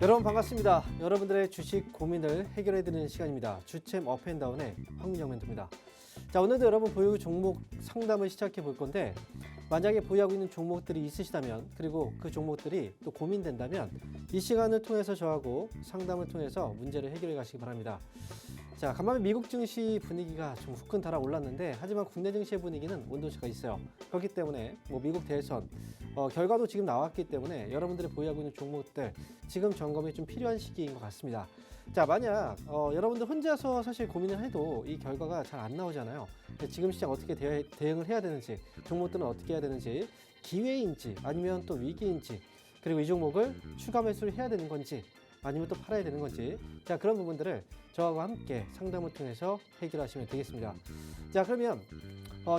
여러분 반갑습니다. 여러분들의 주식 고민을 해결해드리는 시간입니다. 주챔 업앤다운의 황민영 멘토입니다. 자, 오늘도 여러분 보유 종목 상담을 시작해 볼 건데, 만약에 보유하고 있는 종목들이 있으시다면, 그리고 그 종목들이 또 고민된다면 이 시간을 통해서 저하고 상담을 통해서 문제를 해결해 가시기 바랍니다. 자, 간만에 미국 증시 분위기가 좀 후끈 달아올랐는데, 하지만 국내 증시의 분위기는 온도차가 있어요. 그렇기 때문에 미국 대선 결과도 지금 나왔기 때문에 여러분들이 보유하고 있는 종목들 지금 점검이 좀 필요한 시기인 것 같습니다. 자, 만약 여러분들 혼자서 사실 고민을 해도 이 결과가 잘 안 나오잖아요. 지금 시장 어떻게 대응을 해야 되는지, 종목들은 어떻게 해야 되는지, 기회인지 아니면 또 위기인지, 그리고 이 종목을 추가 매수를 해야 되는 건지 아니면 또 팔아야 되는 건지, 자, 그런 부분들을 저하고 함께 상담을 통해서 해결하시면 되겠습니다. 자, 그러면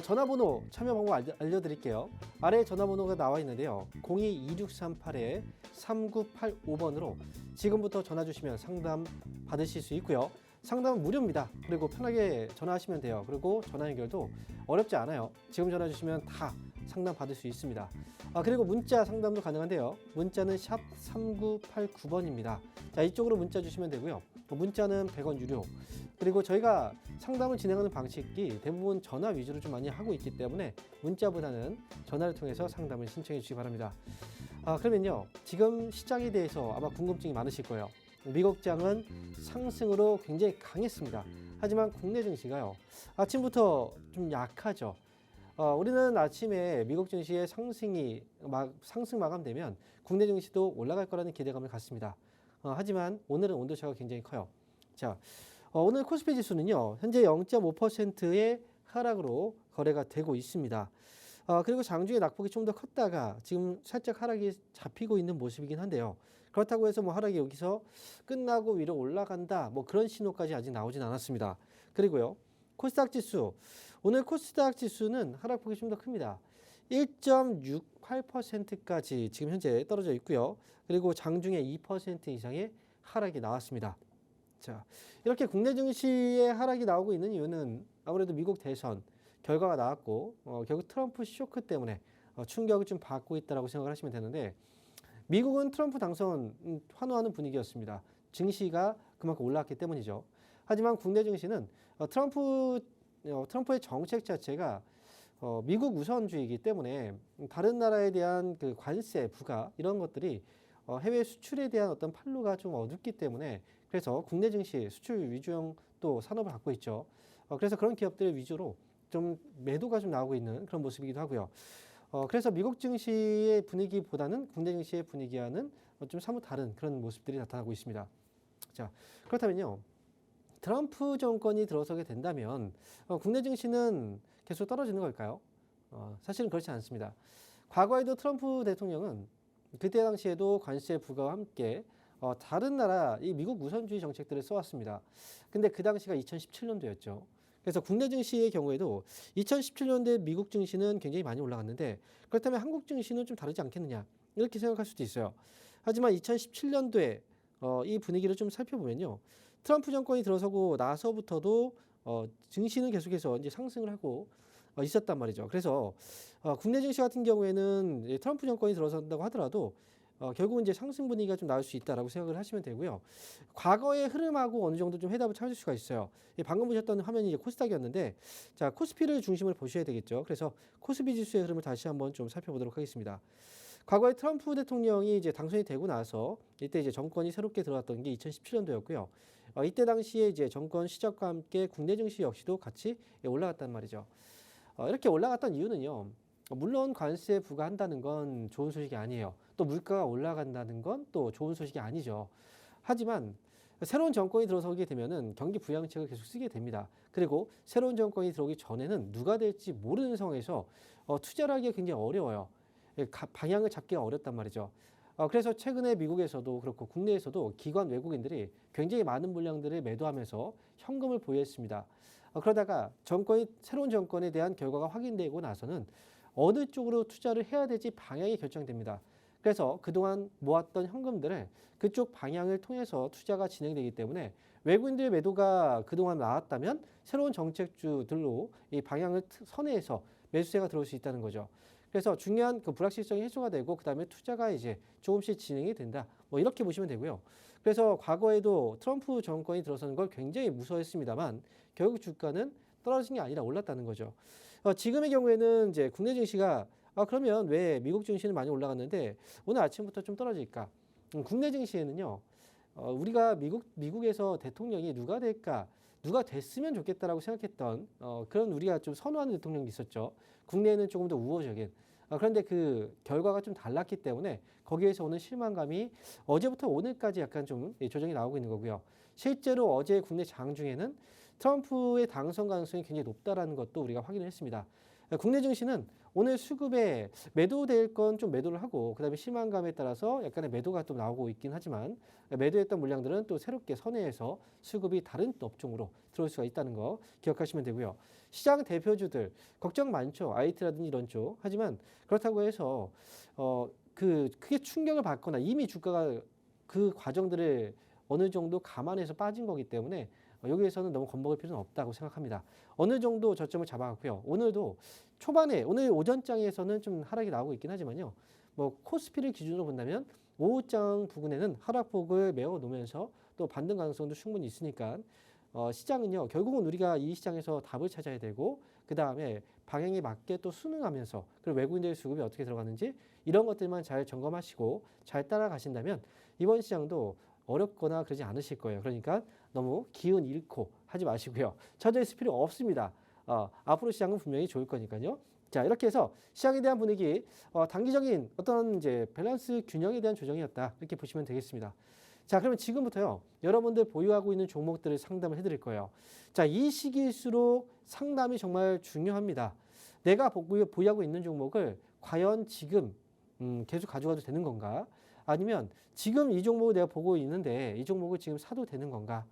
전화번호 참여 방법 알려드릴게요. 아래에 전화번호가 나와 있는데요. 02-2638-3985번으로 지금부터 전화 주시면 상담 받으실 수 있고요. 상담은 무료입니다. 그리고 편하게 전화하시면 돼요. 그리고 전화 연결도 어렵지 않아요. 지금 전화 주시면 다 상담 받을 수 있습니다. 그리고 문자 상담도 가능한데요. 문자는 샵 3989번입니다. 자, 이쪽으로 문자 주시면 되고요. 문자는 100원 유료. 그리고 저희가 상담을 진행하는 방식이 대부분 전화 위주로 좀 많이 하고 있기 때문에 문자보다는 전화를 통해서 상담을 신청해 주시기 바랍니다. 그러면요, 지금 시장에 대해서 아마 궁금증이 많으실 거예요. 미국장은 상승으로 굉장히 강했습니다. 하지만 국내 증시가요, 아침부터 좀 약하죠. 우리는 아침에 미국 증시의 상승 마감되면 국내 증시도 올라갈 거라는 기대감을 갖습니다. 하지만 오늘은 온도차가 굉장히 커요. 자, 오늘 코스피 지수는요, 현재 0.5%의 하락으로 거래가 되고 있습니다. 그리고 장중에 낙폭이 좀 더 컸다가 지금 살짝 하락이 잡히고 있는 모습이긴 한데요. 그렇다고 해서 하락이 여기서 끝나고 위로 올라간다, 그런 신호까지 아직 나오진 않았습니다. 그리고요, 코스닥 지수, 오늘 코스닥 지수는 하락폭이 좀 더 큽니다. 1.68%까지 지금 현재 떨어져 있고요. 그리고 장중에 2% 이상의 하락이 나왔습니다. 자, 이렇게 국내 증시의 하락이 나오고 있는 이유는 아무래도 미국 대선 결과가 나왔고, 결국 트럼프 쇼크 때문에 충격을 좀 받고 있다고 생각을 하시면 되는데, 미국은 트럼프 당선 환호하는 분위기였습니다. 증시가 그만큼 올랐기 때문이죠. 하지만 국내 증시는 트럼프의 정책 자체가 미국 우선주의이기 때문에 다른 나라에 대한 그 관세, 부가 이런 것들이 해외 수출에 대한 어떤 판로가 좀 어둡기 때문에, 그래서 국내 증시 수출 위주형 또 산업을 갖고 있죠. 그래서 그런 기업들 위주로 좀 매도가 좀 나오고 있는 그런 모습이기도 하고요. 그래서 미국 증시의 분위기보다는 국내 증시의 분위기와는 좀 사뭇 다른 그런 모습들이 나타나고 있습니다. 자, 그렇다면요, 트럼프 정권이 들어서게 된다면 국내 증시는 계속 떨어지는 걸까요? 사실은 그렇지 않습니다. 과거에도 트럼프 대통령은 그때 당시에도 관세 부과와 함께 다른 나라, 이 미국 우선주의 정책들을 써왔습니다. 근데 그 당시가 2017년도였죠. 그래서 국내 증시의 경우에도 2017년도에 미국 증시는 굉장히 많이 올라갔는데, 그렇다면 한국 증시는 좀 다르지 않겠느냐, 이렇게 생각할 수도 있어요. 하지만 2017년도에 이 분위기를 좀 살펴보면요, 트럼프 정권이 들어서고 나서부터도 증시는 계속해서 이제 상승을 하고 있었단 말이죠. 그래서 국내 증시 같은 경우에는 트럼프 정권이 들어선다고 하더라도 결국은 이제 상승 분위기가 좀 나올 수 있다라고 생각을 하시면 되고요. 과거의 흐름하고 어느 정도 좀 해답을 찾을 수가 있어요. 방금 보셨던 화면이 이제 코스닥이었는데, 자, 코스피를 중심으로 보셔야 되겠죠. 그래서 코스피 지수의 흐름을 다시 한번 좀 살펴보도록 하겠습니다. 과거에 트럼프 대통령이 이제 당선이 되고 나서 이때 이제 정권이 새롭게 들어왔던 게 2017년도였고요. 이때 당시에 이제 정권 시작과 함께 국내 증시 역시도 같이 올라갔단 말이죠. 이렇게 올라갔던 이유는요, 물론 관세 부과한다는 건 좋은 소식이 아니에요. 또 물가가 올라간다는 건 또 좋은 소식이 아니죠. 하지만 새로운 정권이 들어서게 되면은 경기 부양책을 계속 쓰게 됩니다. 그리고 새로운 정권이 들어오기 전에는 누가 될지 모르는 상황에서 투자를 하기가 굉장히 어려워요. 방향을 잡기가 어렵단 말이죠. 그래서 최근에 미국에서도 그렇고 국내에서도 기관 외국인들이 굉장히 많은 물량들을 매도하면서 현금을 보유했습니다. 그러다가 새로운 정권에 대한 결과가 확인되고 나서는 어느 쪽으로 투자를 해야 될지 방향이 결정됩니다. 그래서 그동안 모았던 현금들을 그쪽 방향을 통해서 투자가 진행되기 때문에 외국인들의 매도가 그동안 나왔다면 새로운 정책주들로 이 방향을 선회해서 매수세가 들어올 수 있다는 거죠. 그래서 중요한 그 불확실성이 해소가 되고 그다음에 투자가 이제 조금씩 진행이 된다. 뭐 이렇게 보시면 되고요. 그래서 과거에도 트럼프 정권이 들어서는 걸 굉장히 무서워했습니다만 결국 주가는 떨어진 게 아니라 올랐다는 거죠. 지금의 경우에는 이제 국내 증시가 그러면 왜 미국 증시는 많이 올라갔는데 오늘 아침부터 좀 떨어질까? 국내 증시에는요. 우리가 미국에서 대통령이 누가 될까? 누가 됐으면 좋겠다라고 생각했던 그런 우리가 좀 선호하는 대통령이 있었죠. 국내에는 조금 더 우호적인. 그런데 그 결과가 좀 달랐기 때문에 거기에서 오는 실망감이 어제부터 오늘까지 약간 좀 조정이 나오고 있는 거고요. 실제로 어제 국내 장 중에는 트럼프의 당선 가능성이 굉장히 높다라는 것도 우리가 확인을 했습니다. 국내 증시는 오늘 수급에 매도될 건 좀 매도를 하고 그다음에 실망감에 따라서 약간의 매도가 또 나오고 있긴 하지만 매도했던 물량들은 또 새롭게 선회해서 수급이 다른 업종으로 들어올 수가 있다는 거 기억하시면 되고요. 시장 대표주들 걱정 많죠. IT라든지 이런 쪽. 하지만 그렇다고 해서 크게 충격을 받거나 이미 주가가 그 과정들을 어느 정도 감안해서 빠진 거기 때문에 여기에서는 너무 겁먹을 필요는 없다고 생각합니다. 어느 정도 저점을 잡아갔고요. 오늘도 초반에 오늘 오전장에서는 좀 하락이 나오고 있긴 하지만요. 뭐 코스피를 기준으로 본다면 오후장 부근에는 하락폭을 메워 놓으면서 또 반등 가능성도 충분히 있으니까 시장은요. 결국은 우리가 이 시장에서 답을 찾아야 되고 그 다음에 방향에 맞게 또 순응하면서 그리고 외국인들의 수급이 어떻게 들어가는지 이런 것들만 잘 점검하시고 잘 따라가신다면 이번 시장도 어렵거나 그러지 않으실 거예요. 그러니까 너무 기운 잃고 하지 마시고요. 처져 있을 필요 없습니다. 앞으로 시장은 분명히 좋을 거니까요. 자, 이렇게 해서 시장에 대한 분위기, 단기적인 어떤 이제 밸런스 균형에 대한 조정이었다. 이렇게 보시면 되겠습니다. 자, 그러면 지금부터요. 여러분들 보유하고 있는 종목들을 상담을 해드릴 거예요. 자, 이 시기일수록 상담이 정말 중요합니다. 내가 보유하고 있는 종목을 과연 지금 계속 가져가도 되는 건가? 아니면 지금 이 종목을 내가 보고 있는데 이 종목을 지금 사도 되는 건가?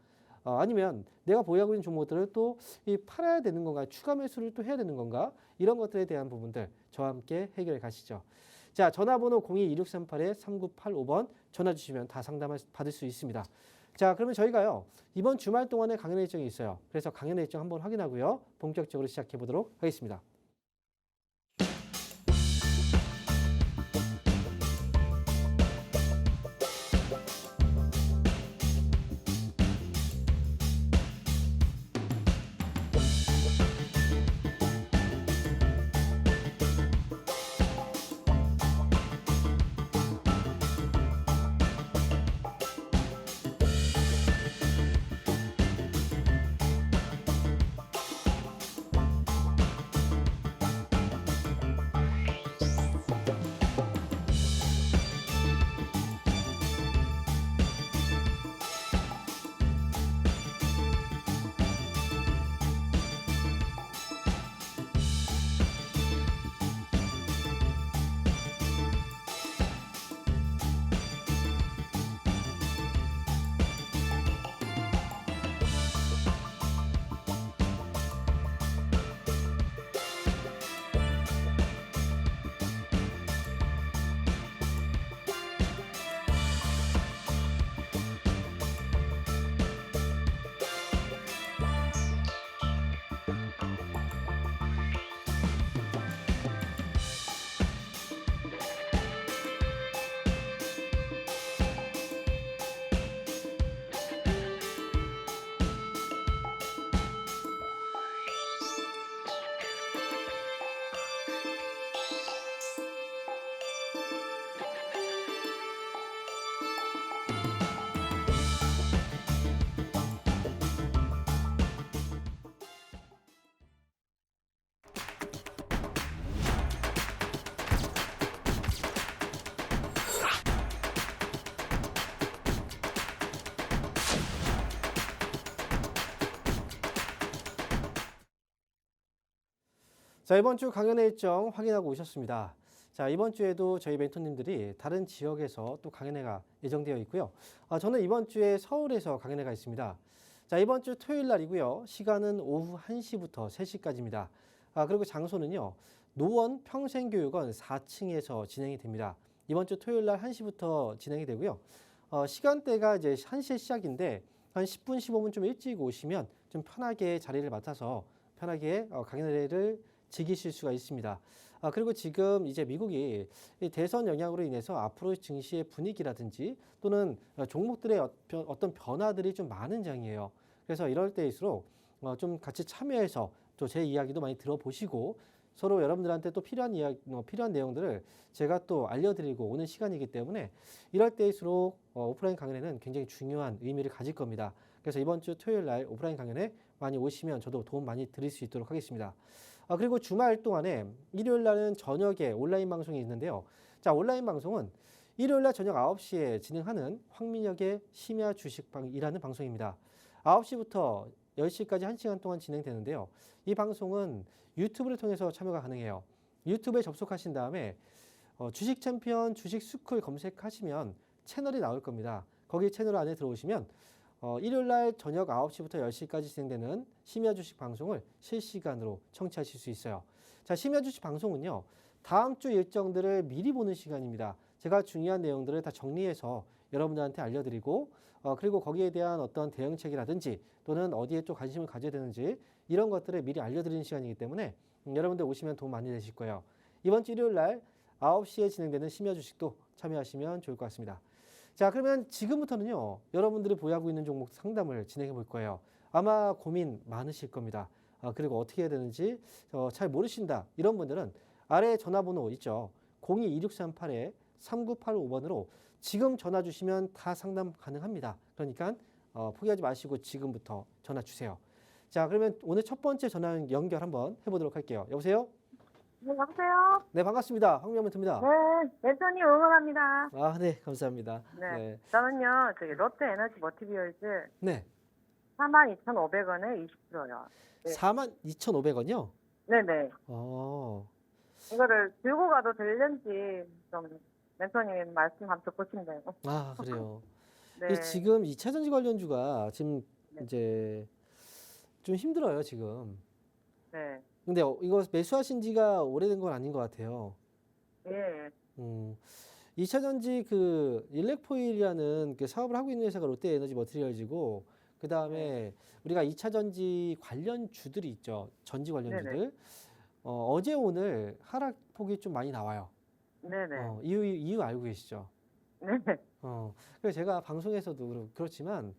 아니면 내가 보유하고 있는 종목들을 또 팔아야 되는 건가? 추가 매수를 또 해야 되는 건가? 이런 것들에 대한 부분들 저와 함께 해결해 가시죠. 자, 전화번호 02-2638-3985번 전화 주시면 다 상담을 받을 수 있습니다. 자, 그러면 저희가요. 이번 주말 동안에 강연 일정이 있어요. 그래서 강연 일정 한번 확인하고요. 본격적으로 시작해 보도록 하겠습니다. 자, 이번 주 강연의 일정 확인하고 오셨습니다. 자, 이번 주에도 저희 멘토님들이 다른 지역에서 또 강연회가 예정되어 있고요. 저는 이번 주에 서울에서 강연회가 있습니다. 자, 이번 주 토요일 날이고요. 시간은 오후 1시부터 3시까지입니다. 그리고 장소는요. 노원 평생교육원 4층에서 진행이 됩니다. 이번 주 토요일 날 1시부터 진행이 되고요. 시간대가 이제 1시에 시작인데 한 10분, 15분 좀 일찍 오시면 좀 편하게 자리를 맡아서 편하게 강연회를 즐기실 수가 있습니다. 그리고 지금 이제 미국이 이 대선 영향으로 인해서 앞으로 증시의 분위기라든지 또는 종목들의 어떤 변화들이 좀 많은 장이에요. 그래서 이럴 때일수록 좀 같이 참여해서 또 제 이야기도 많이 들어보시고 서로 여러분들한테 또 필요한 이야기, 필요한 내용들을 제가 또 알려드리고 오는 시간이기 때문에 이럴 때일수록 오프라인 강연에는 굉장히 중요한 의미를 가질 겁니다. 그래서 이번 주 토요일 날 오프라인 강연에 많이 오시면 저도 도움 많이 드릴 수 있도록 하겠습니다. 그리고 주말 동안에 일요일 날은 저녁에 온라인 방송이 있는데요. 자, 온라인 방송은 일요일 날 저녁 9시에 진행하는 황민혁의 심야 주식방이라는 방송입니다. 9시부터 10시까지 1시간 동안 진행되는데요. 이 방송은 유튜브를 통해서 참여가 가능해요. 유튜브에 접속하신 다음에 주식 챔피언 주식 스쿨 검색하시면 채널이 나올 겁니다. 거기 채널 안에 들어오시면 일요일 날 저녁 9시부터 10시까지 진행되는 심야 주식 방송을 실시간으로 청취하실 수 있어요. 자, 심야 주식 방송은요. 다음 주 일정들을 미리 보는 시간입니다. 제가 중요한 내용들을 다 정리해서 여러분들한테 알려드리고 그리고 거기에 대한 어떤 대응책이라든지 또는 어디에 또 관심을 가져야 되는지 이런 것들을 미리 알려드리는 시간이기 때문에 여러분들 오시면 도움 많이 되실 거예요. 이번 주 일요일 날 9시에 진행되는 심야 주식도 참여하시면 좋을 것 같습니다. 자, 그러면 지금부터는요, 여러분들이 보유하고 있는 종목 상담을 진행해 볼 거예요. 아마 고민 많으실 겁니다. 그리고 어떻게 해야 되는지 잘 모르신다. 이런 분들은 아래 전화번호 있죠. 02-2638-3985번으로 지금 전화 주시면 다 상담 가능합니다. 그러니까 포기하지 마시고 지금부터 전화 주세요. 자, 그러면 오늘 첫 번째 전화 연결 한번 해보도록 할게요. 여보세요? 네, 여보세요? 네, 반갑습니다. 황명문입니다. 네, 멘토님 응원합니다. 네, 감사합니다. 네, 네, 저는요, 롯데에너지 머티리얼즈 네. 42,500원에 20%요. 네. 42,500원이요? 네네. 이거를 들고 가도 되는지 좀 멘토님 말씀 한번 듣고 싶네요. 그래요. 네. 이 지금 2차 전지 관련주가 지금 네. 이제 좀 힘들어요, 지금. 네. 근데 이거 매수하신 지가 오래된 건 아닌 것 같아요. 예. 2차 전지 그 일렉포일이라는 그 사업을 하고 있는 회사가 롯데에너지 머티리얼즈고 그 다음에 우리가 2차 전지 관련주들이 있죠. 전지 관련주들. 네네. 어제 오늘 하락폭이 좀 많이 나와요. 네네. 이유 알고 계시죠? 네. 그래서 제가 방송에서도 그렇지만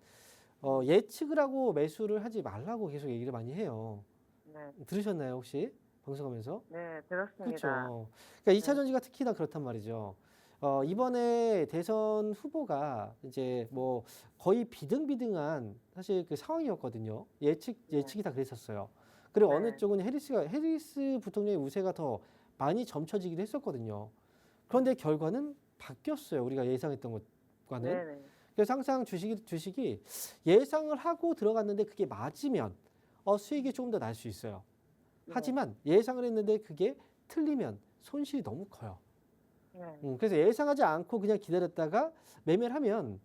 예측을 하고 매수를 하지 말라고 계속 얘기를 많이 해요. 네. 들으셨나요, 혹시? 방송하면서? 네, 들었습니다. 그렇죠. 그러니까 2차 전지가 특히나 그렇단 말이죠. 이번에 대선 후보가 이제 뭐 거의 비등비등한 사실 그 상황이었거든요. 예측이 다 그랬었어요. 그리고 어느 네. 쪽은 해리스 부통령의 우세가 더 많이 점쳐지기도 했었거든요. 그런데 결과는 바뀌었어요. 우리가 예상했던 것과는. 네네. 그래서 항상 주식이 예상을 하고 들어갔는데 그게 맞으면 수익이 조금 더 날 수 있어요. 하지만 예상을 했는데 그게 틀리면 손실이 너무 커요. 네. 그래서 예상하지 않고 그냥 기다렸다가 매매를 하면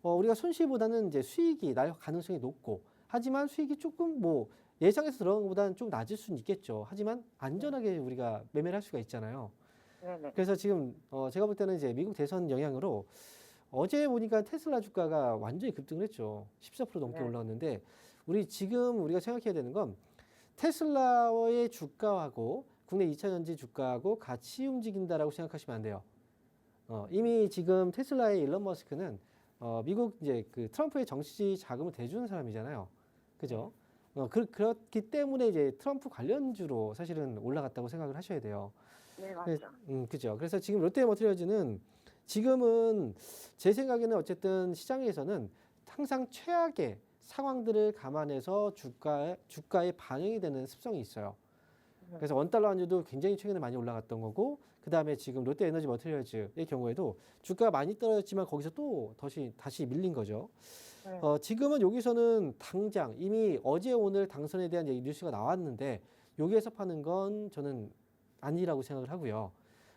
우리가 손실보다는 이제 수익이 날 가능성이 높고 하지만 수익이 조금 뭐 예상해서 들어간 것보다는 좀 낮을 수는 있겠죠. 하지만 안전하게 우리가 매매를 할 수가 있잖아요. 네네. 그래서 지금 제가 볼 때는 이제 미국 대선 영향으로 어제 보니까 테슬라 주가가 완전히 급등을 했죠. 14% 넘게 네. 올라왔는데 우리가 생각해야 되는 건 테슬라의 주가하고 국내 2차 전지 주가하고 같이 움직인다라고 생각하시면 안 돼요. 이미 지금 테슬라의 일론 머스크는 미국 이제 그 트럼프의 정치 자금을 대주는 사람이잖아요. 그죠? 그렇기 때문에 이제 트럼프 관련주로 사실은 올라갔다고 생각을 하셔야 돼요. 네, 맞죠. 그죠. 그래서 지금 롯데머티리얼즈는 지금은 제 생각에는 어쨌든 시장에서는 항상 최악의 상황들을 감안해서 주가에 반영이 되는 습성이 있어요. 그래서 원달러 환율도 굉장히 최근에 많이 올라갔던 거고 그 다음에 지금 롯데에너지 머티리얼즈의 경우에도 주가가 많이 떨어졌지만 거기서 또 다시 밀린 거죠. 네. 지금은 여기서는 당장 이미 어제 오늘 당선에 대한 뉴스가 나왔는데 여기에서 파는 건 저는 아니라고 생각을 하고요.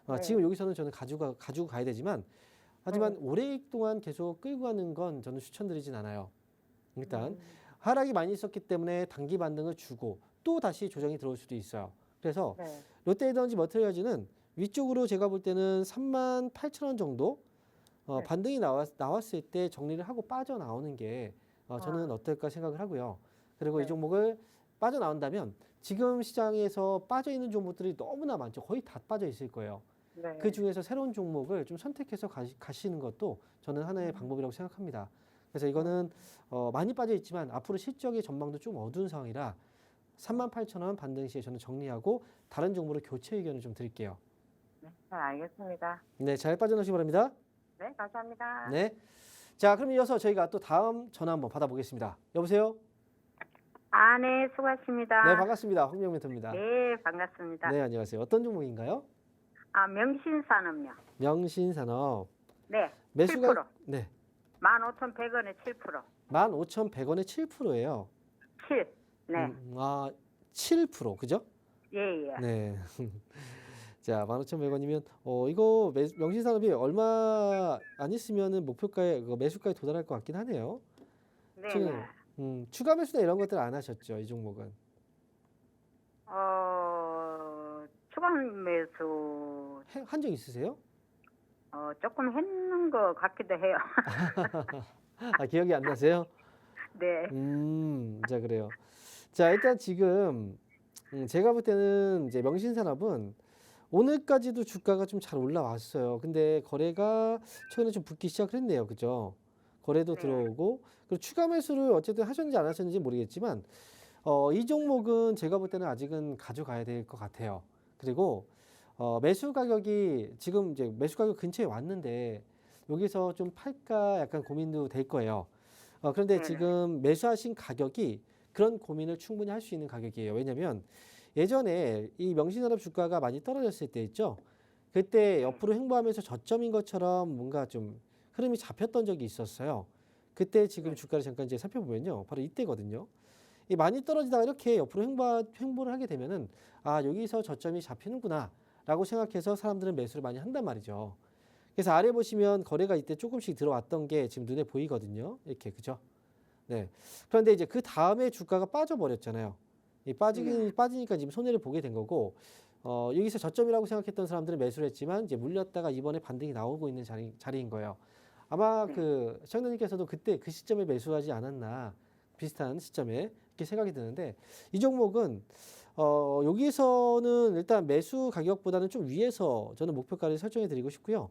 네. 지금 여기서는 저는 가지고 가야 되지만 하지만 오랫동안 계속 끌고 가는 건 저는 추천드리진 않아요. 일단 하락이 많이 있었기 때문에 단기 반등을 주고 또 다시 조정이 들어올 수도 있어요. 그래서 네. 롯데에너지 머티리얼즈는 위쪽으로 제가 볼 때는 38,000원 정도 네. 반등이 나왔을 때 정리를 하고 빠져나오는 게 저는 어떨까 생각을 하고요. 그리고 이 네. 종목을 빠져나온다면 지금 시장에서 빠져 있는 종목들이 너무나 많죠. 거의 다 빠져 있을 거예요. 네. 그 중에서 새로운 종목을 좀 선택해서 가시는 것도 저는 하나의 방법이라고 생각합니다. 그래서 이거는 많이 빠져 있지만 앞으로 실적의 전망도 좀 어두운 상황이라 38,000원 반등 시에 저는 정리하고 다른 종목으로 교체 의견을 좀 드릴게요. 네, 알겠습니다. 네, 잘 빠져나오시기 바랍니다. 네, 감사합니다. 네. 자, 그럼 이어서 저희가 또 다음 전화 한번 받아보겠습니다. 여보세요? 아, 네, 수고하십니다. 네, 반갑습니다. 황명 멘토입니다. 네, 반갑습니다. 네, 안녕하세요. 어떤 종목인가요? 아, 명신산업요. 명신산업. 네, 매수가 7%. 네. 15,100원에 7%. 15,100원에 7%예요. 7. 네. 7%. 그죠? 예, 예. 네. 자, 15,100원이면 이거 명신산업이 얼마 안 있으면은 목표가에 매수가에 도달할 것 같긴 하네요. 네, 지금 네. 추가 매수나 이런 것들 안 하셨죠, 이 종목은? 추가 매수 한 적 있으세요? 조금 했는 것 같기도 해요. 아, 기억이 안 나세요? 네. 자, 그래요. 자, 일단 지금 제가 볼 때는 이제 명신산업은 오늘까지도 주가가 좀 잘 올라왔어요. 근데 거래가 최근에 좀 붙기 시작했네요. 그죠? 거래도 네. 들어오고 그리고 추가 매수를 어쨌든 하셨는지 안 하셨는지 모르겠지만 이 종목은 제가 볼 때는 아직은 가져가야 될 것 같아요. 그리고 매수 가격이 지금 이제 매수 가격 근처에 왔는데 여기서 좀 팔까 약간 고민도 될 거예요. 그런데 네네. 지금 매수하신 가격이 그런 고민을 충분히 할 수 있는 가격이에요. 왜냐하면 예전에 이 명신산업 주가가 많이 떨어졌을 때 있죠. 그때 옆으로 횡보하면서 저점인 것처럼 뭔가 좀 흐름이 잡혔던 적이 있었어요. 그때 지금 주가를 잠깐 이제 살펴보면요. 바로 이때거든요. 이 많이 떨어지다가 이렇게 옆으로 횡보를 하게 되면은 아, 여기서 저점이 잡히는구나 라고 생각해서 사람들은 매수를 많이 한단 말이죠. 그래서 아래 보시면 거래가 이때 조금씩 들어왔던 게 지금 눈에 보이거든요. 이렇게, 그죠? 네. 그런데 이제 그 다음에 주가가 빠져버렸잖아요. 빠지니까 지금 손해를 보게 된 거고, 여기서 저점이라고 생각했던 사람들은 매수를 했지만 이제 물렸다가 이번에 반등이 나오고 있는 자리인 거예요. 아마 그 시청자님께서도 그때 그 시점에 매수하지 않았나 비슷한 시점에 이렇게 생각이 드는데 이 종목은 여기서는 일단 매수 가격보다는 좀 위에서 저는 목표가를 설정해 드리고 싶고요.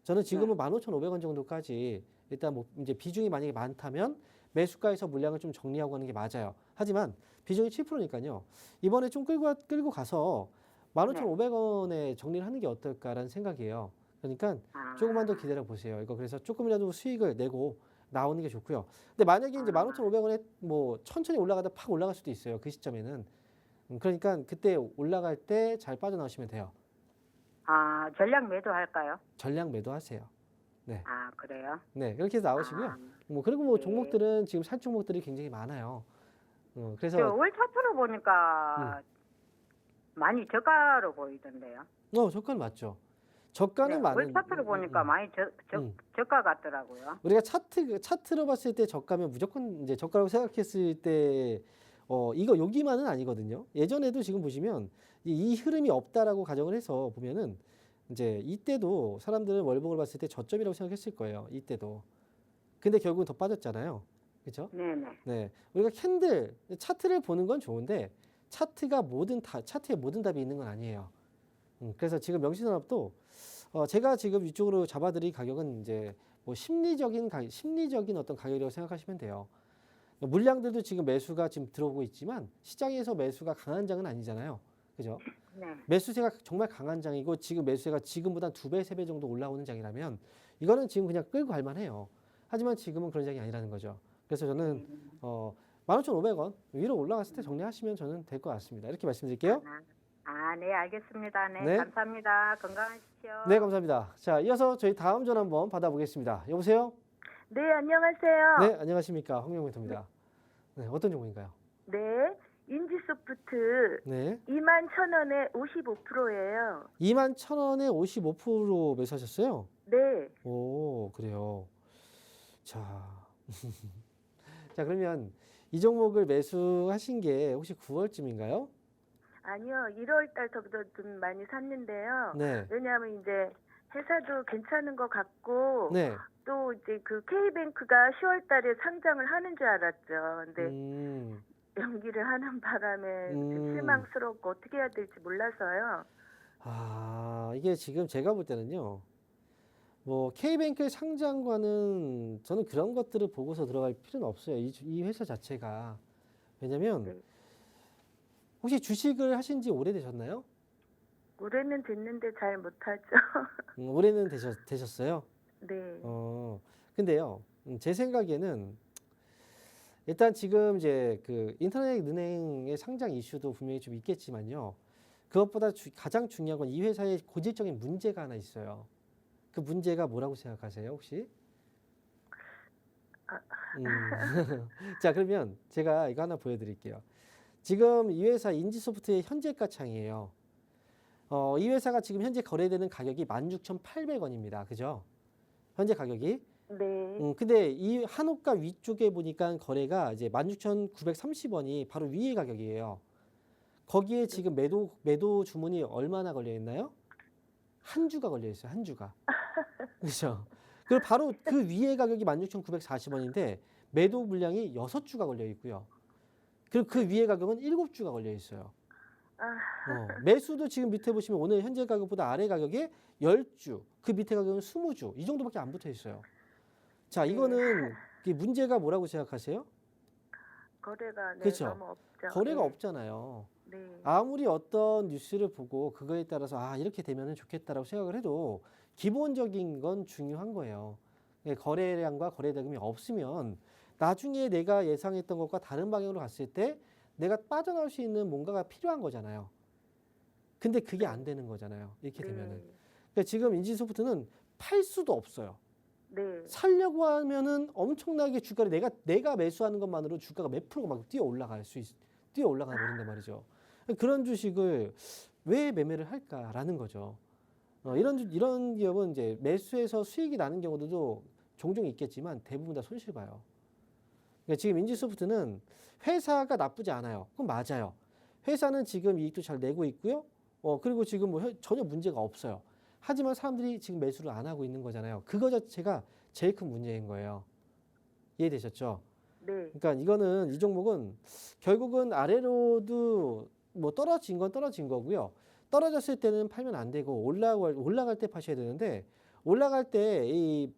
저는 지금은 15,500원 정도까지 일단 뭐 이제 비중이 만약에 많다면 매수가에서 물량을 좀 정리하고 가는 게 맞아요. 하지만 비중이 7%니까요. 이번에 좀 끌고 가서 15,500원에 정리를 하는 게 어떨까라는 생각이에요. 그러니까 조금만 더 기다려 보세요. 이거 그래서 조금이라도 수익을 내고 나오는 게 좋고요. 근데 만약에 이제 15,500원에 뭐 천천히 올라가다 팍 올라갈 수도 있어요. 그 시점에는. 그러니까 그때 올라갈 때 잘 빠져나오시면 돼요. 아, 전략 매도할까요? 전량 매도하세요. 네. 아, 그래요? 네. 그렇게 해서 나오시고요. 아, 뭐 그리고 뭐 네. 종목들은 지금 살 종목들이 굉장히 많아요. 저 그래서 월 차트로 보니까 많이 저가로 보이던데요. 저가는 맞죠. 저가는 네, 많은 월 차트로 보니까 많이 저가 같더라고요. 우리가 차트로 봤을 때 저가면 무조건 이제 저가라고 생각했을 때 이거 여기만은 아니거든요. 예전에도 지금 보시면 이 흐름이 없다라고 가정을 해서 보면은 이제 이때도 사람들은 월봉을 봤을 때 저점이라고 생각했을 거예요. 이때도. 근데 결국은 더 빠졌잖아요. 그렇죠? 네네. 네. 우리가 차트를 보는 건 좋은데 차트에 모든 답이 있는 건 아니에요. 그래서 지금 명신산업도 제가 지금 이쪽으로 잡아드릴 가격은 이제 뭐 심리적인 어떤 가격이라고 생각하시면 돼요. 물량들도 지금 매수가 지금 들어오고 있지만 시장에서 매수가 강한 장은 아니잖아요. 그죠? 네. 매수세가 정말 강한 장이고 지금 매수세가 지금보다 2배, 3배 정도 올라오는 장이라면 이거는 지금 그냥 끌고 갈 만해요. 하지만 지금은 그런 장이 아니라는 거죠. 그래서 저는 15,500원 위로 올라갔을 때 정리하시면 저는 될 것 같습니다. 이렇게 말씀드릴게요. 네, 알겠습니다. 네, 네. 감사합니다. 건강하십시오. 네, 감사합니다. 자, 이어서 저희 다음 전화 한번 받아보겠습니다. 여보세요? 네, 안녕하세요. 네, 안녕하십니까. 황명멘토입니다. 네, 어떤 종목인가요? 네, 인지소프트 네. 21,000원에 55%예요. 21,000원에 55% 매수하셨어요? 네, 오, 그래요. 자, 자, 그러면 이 종목을 매수하신 게 혹시 9월쯤인가요? 아니요, 1월 달부터 좀 많이 샀는데요. 네. 왜냐하면 이제 회사도 괜찮은 것 같고 네. 또 이제 그 K뱅크가 10월 달에 상장을 하는 줄 알았죠. 근데 연기를 하는 바람에 음. 실망스럽고 어떻게 해야 될지 몰라서요. 이게 지금 제가 볼 때는요. 뭐 K뱅크 상장과는 저는 그런 것들을 보고서 들어갈 필요는 없어요. 이 회사 자체가. 왜냐면 네. 혹시 주식을 하신 지 오래되셨나요? 올해는 됐는데 잘 못하죠. 올해는 되셨어요? 네. 근데요. 제 생각에는 일단 지금 이제 그 인터넷 은행의 상장 이슈도 분명히 좀 있겠지만요. 그것보다 가장 중요한 건 이 회사의 고질적인 문제가 하나 있어요. 그 문제가 뭐라고 생각하세요, 혹시? 아, 음. 자, 그러면 제가 이거 하나 보여드릴게요. 지금 이 회사 인지소프트의 현재가 창이에요. 이 회사가 지금 현재 거래되는 가격이 16,800원입니다. 그죠? 현재 가격이. 네. 근데 이 한옥가 위쪽에 보니까 거래가 이제 16,930원이 바로 위의 가격이에요. 거기에 지금 매도 주문이 얼마나 걸려 있나요? 한 주가 걸려 있어요. 한 주가. 그렇죠? 그리고 바로 그 위의 가격이 16,940원인데 매도 물량이 6주가 걸려 있고요. 그리고 그 위의 가격은 7주가 걸려 있어요. 아, 매수도 지금 밑에 보시면 오늘 현재 가격보다 아래 가격에 10주, 그 밑에 가격은 20주. 이 정도밖에 안 붙어 있어요. 자, 네. 이거는 이 문제가 뭐라고 생각하세요? 거래가 네, 그렇죠? 너무 없죠. 거래가 네. 없잖아요. 네. 아무리 어떤 뉴스를 보고 그거에 따라서 이렇게 되면 좋겠다라고 생각을 해도 기본적인 건 중요한 거예요. 거래량과 거래 대금이 없으면 나중에 내가 예상했던 것과 다른 방향으로 갔을 때 내가 빠져나올 수 있는 뭔가가 필요한 거잖아요. 근데 그게 안 되는 거잖아요. 이렇게 되면은. 네. 그러니까 지금 인지소프트는 팔 수도 없어요. 네. 살려고 하면은 엄청나게 주가를 내가 매수하는 것만으로 주가가 몇 프로가 막 뛰어 올라가 버린단 말이죠. 그런 주식을 왜 매매를 할까라는 거죠. 이런 기업은 이제 매수해서 수익이 나는 경우도 종종 있겠지만 대부분 다 손실 봐요. 그러니까 지금 인지소프트는 회사가 나쁘지 않아요. 그건 맞아요. 회사는 지금 이익도 잘 내고 있고요. 그리고 지금 뭐 전혀 문제가 없어요. 하지만 사람들이 지금 매수를 안 하고 있는 거잖아요. 그거 자체가 제일 큰 문제인 거예요. 이해되셨죠? 네. 그러니까 이거는 이 종목은 결국은 아래로도 뭐 떨어진 건 떨어진 거고요. 떨어졌을 때는 팔면 안 되고 올라갈 때 파셔야 되는데 올라갈 때 이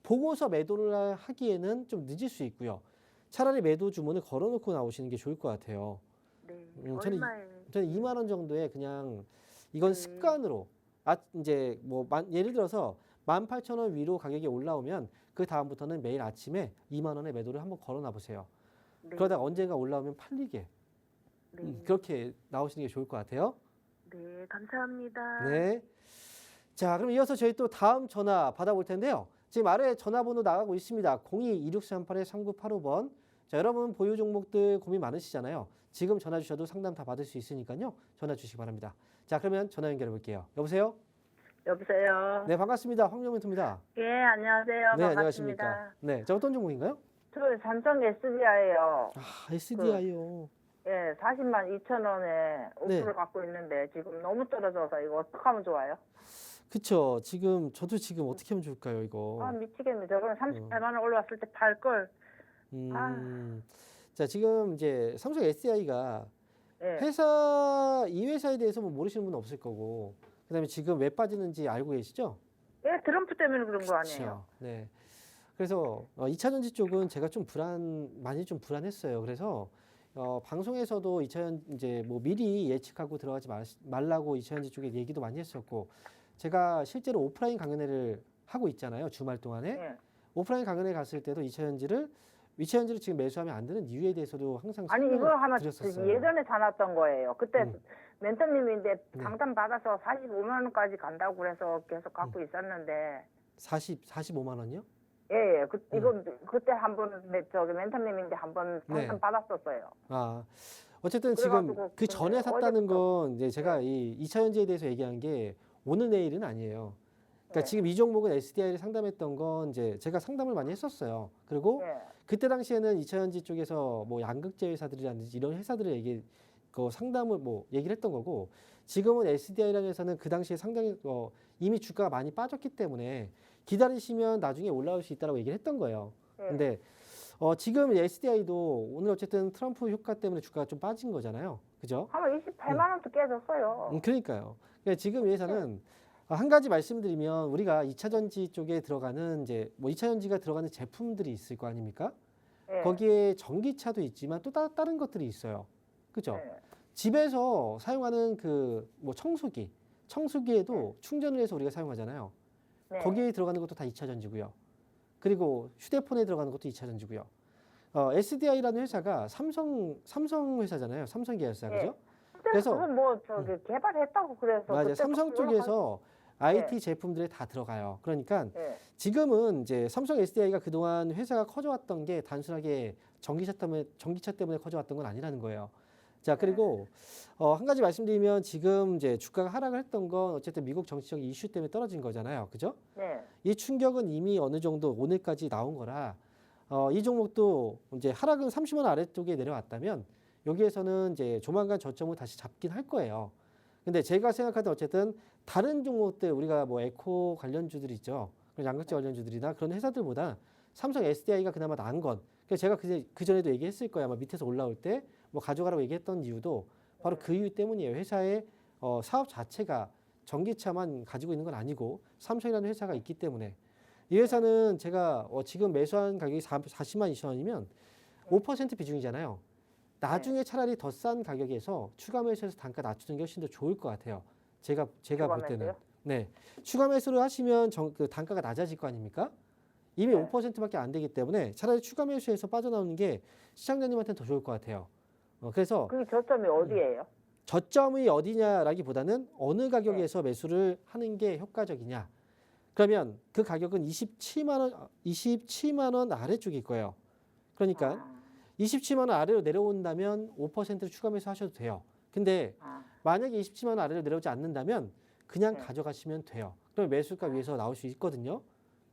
보고서 매도를 하기에는 좀 늦을 수 있고요. 차라리 매도 주문을 걸어놓고 나오시는 게 좋을 것 같아요. 네. 저는 얼마에? 2만 원 정도에 그냥 이건 네. 습관으로 이제 뭐 예를 들어서 18,000원 위로 가격이 올라오면 그 다음부터는 매일 아침에 2만 원의 매도를 한번 걸어놔 보세요. 네. 그러다가 언젠가 올라오면 팔리게 네. 그렇게 나오시는 게 좋을 것 같아요. 네. 감사합니다. 네. 자, 그럼 이어서 저희 또 다음 전화 받아볼 텐데요. 지금 아래 전화번호 나가고 있습니다. 02-2638-3985번. 자, 여러분 보유 종목들 고민 많으시잖아요. 지금 전화 주셔도 상담 다 받을 수 있으니까요. 전화 주시기 바랍니다. 자, 그러면 전화 연결해 볼게요. 여보세요? 여보세요. 네, 반갑습니다. 황명멘토입니다. 예, 안녕하세요. 네, 반갑습니다. 안녕하십니까? 네, 자, 어떤 종목인가요? 저 삼성 SDI요. SDI요. 예, 40만 2천 원에 5% 네. 갖고 있는데 지금 너무 떨어져서 이거 어떻게 하면 좋아요? 그쵸. 저도 지금 어떻게 하면 좋을까요, 이거? 미치겠네. 저거는 38만 원 올라왔을 때 팔 걸. 자, 지금 이제 삼성 SDI가 예. 이 회사에 대해서 뭐 모르시는 분은 없을 거고, 그다음에 지금 왜 빠지는지 알고 계시죠? 예, 트럼프 때문에 그런 거 아니에요? 그렇죠. 네. 그래서 2차전지 쪽은 제가 좀 많이 좀 불안했어요. 그래서 방송에서도 2차전 이제 뭐 미리 예측하고 들어가지 말라고 2차전지 쪽에 얘기도 많이 했었고, 제가 실제로 오프라인 강연회를 하고 있잖아요. 주말 동안에. 예. 오프라인 강연회 갔을 때도 2차전지를 지금 매수하면 안 되는 이유에 대해서도 항상 아니 설명을 이거 하나 드렸었어요. 예전에 사놨던 거예요. 그때 음. 멘토님인데 네. 상담 받아서 45만 원까지 간다고 그래서 계속 갖고 있었는데 45만 원이요? 예, 이거 그때 한번 저기 멘토님인데 한번 네. 상담 받았었어요. 어쨌든 지금 그래가지고 그 전에 샀다는 어제부터 건 이제 제가 이 2차전지에 대해서 얘기한 게 오늘 내일은 아니에요. 그러니까 네. 지금 이 종목은 SDI를 상담했던 건 이제 제가 상담을 많이 했었어요. 그리고 예. 그때 당시에는 2차전지 쪽에서 뭐 양극재 회사들이라든지 이런 회사들을 상담을 뭐 얘기를 했던 거고, 지금은 SDI라는 회사는 그 당시에 상당히 이미 주가가 많이 빠졌기 때문에 기다리시면 나중에 올라올 수 있다라고 얘기를 했던 거예요. 예. 근데 지금 SDI도 오늘 어쨌든 트럼프 효과 때문에 주가가 좀 빠진 거잖아요. 그죠? 한번 28만 원도 깨졌어요. 그러니까요. 그러니까 지금 위해서는 한 가지 말씀드리면 우리가 2차 전지 쪽에 들어가는 이제 뭐 2차 전지가 들어가는 제품들이 있을 거 아닙니까? 네. 거기에 전기차도 있지만 또 다른 것들이 있어요. 그죠? 네. 집에서 사용하는 그 뭐 청소기에도 충전을 해서 우리가 사용하잖아요. 네. 거기에 들어가는 것도 다 2차 전지고요. 그리고 휴대폰에 들어가는 것도 2차 전지고요. SDI라는 회사가 삼성 회사잖아요. 삼성 계열사 네. 그죠? 그래서 그래서 뭐 저기 개발했다고 그래서 맞아요. 그때 삼성 막 쪽에서 IT 제품들에 다 들어가요. 그러니까 네. 지금은 이제 삼성 SDI가 그동안 회사가 커져왔던 게 단순하게 전기차 때문에 커져왔던 건 아니라는 거예요. 자, 그리고 한 가지 말씀드리면 지금 이제 주가가 하락을 했던 건 어쨌든 미국 정치적 이슈 때문에 떨어진 거잖아요. 그죠? 네. 이 충격은 이미 어느 정도 오늘까지 나온 거라 이 종목도 이제 하락은 30만 원 아래쪽에 내려왔다면 여기에서는 이제 조만간 저점을 다시 잡긴 할 거예요. 근데 제가 생각하던 어쨌든 다른 종목들 우리가 뭐 에코 관련주들 있죠. 그런 양극재 관련주들이나 그런 회사들보다 삼성 SDI가 그나마 나은 건. 그래서 제가 그 전에도 얘기했을 거예요. 아마 밑에서 올라올 때 뭐 가져가라고 얘기했던 이유도 바로 그 이유 때문이에요. 회사의 사업 자체가 전기차만 가지고 있는 건 아니고 삼성이라는 회사가 있기 때문에 이 회사는 제가 지금 매수한 가격이 40만 2천 원이면 5% 비중이잖아요. 나중에 차라리 더 싼 가격에서 추가 매수해서 단가 낮추는 게 훨씬 더 좋을 것 같아요. 제가 볼 때는. 매수요? 네. 추가 매수를 하시면 그 단가가 낮아질 거 아닙니까? 이미 네. 5%밖에 안 되기 때문에 차라리 추가 매수해서 빠져나오는 게 시장자님한테는 더 좋을 것 같아요. 그래서 그 저점이 어디예요? 저점이 어디냐라기보다는 어느 가격에서 매수를 하는 게 효과적이냐. 그러면 그 가격은 27만 원 아래쪽일 거예요. 그러니까 27만 원 아래로 내려온다면 5%를 추가 매수하셔도 돼요. 근데 만약에 27만 원 아래로 내려오지 않는다면 그냥 네. 가져가시면 돼요. 그럼 매수가 위에서 나올 수 있거든요.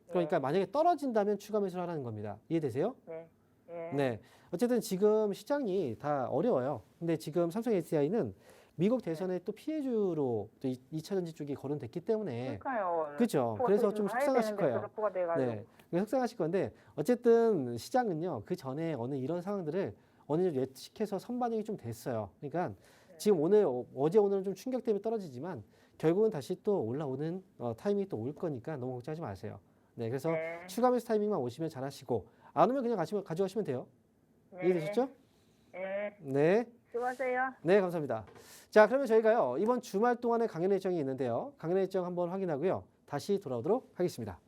그러니까 네. 만약에 떨어진다면 추가 매수를 하라는 겁니다. 이해되세요? 네. 네. 네. 어쨌든 지금 시장이 다 어려워요. 근데 지금 삼성 SDI는 미국 대선의 또 피해주로 또 2차 전지 쪽이 거론됐기 때문에 그러니까요. 그렇죠. 그래서 좀 속상하실 거예요. 네. 속상하실 건데 어쨌든 시장은요. 그 전에 어느 이런 상황들을 어느 정도 예측해서 선반영이 좀 됐어요. 그러니까 지금 어제 오늘은 좀 충격 때문에 떨어지지만 결국은 다시 또 올라오는 타이밍이 또 올 거니까 너무 걱정하지 마세요. 네. 그래서 추가 매수 타이밍만 오시면 잘하시고 안 오면 그냥 가져가시면 돼요. 이해되셨죠? 네. 네. 수고하세요. 네, 감사합니다. 자, 그러면 저희가요, 이번 주말 동안에 강연 일정이 있는데요. 강연 일정 한번 확인하고요. 다시 돌아오도록 하겠습니다.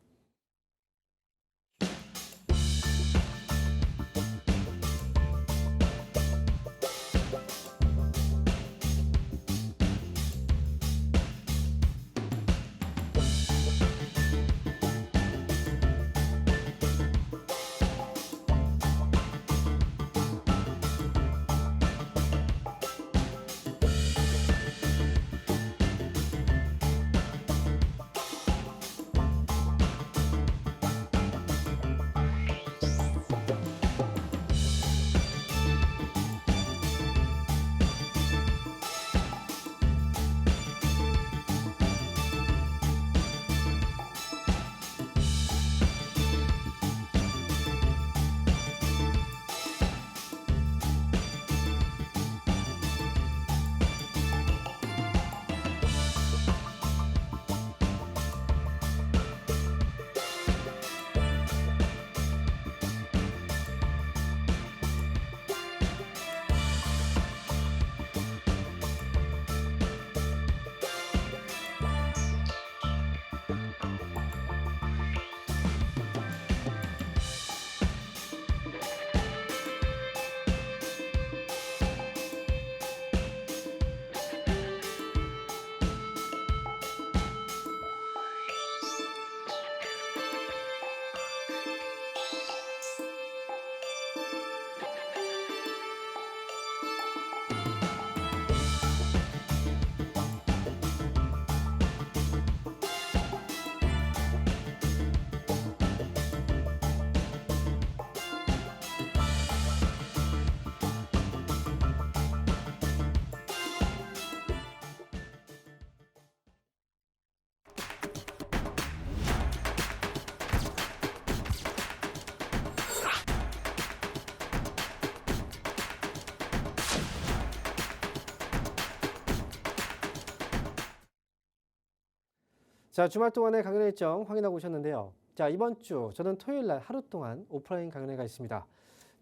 자, 주말 동안의 강연 일정 확인하고 오셨는데요. 자, 이번 주 저는 토요일 날 하루 동안 오프라인 강연회가 있습니다.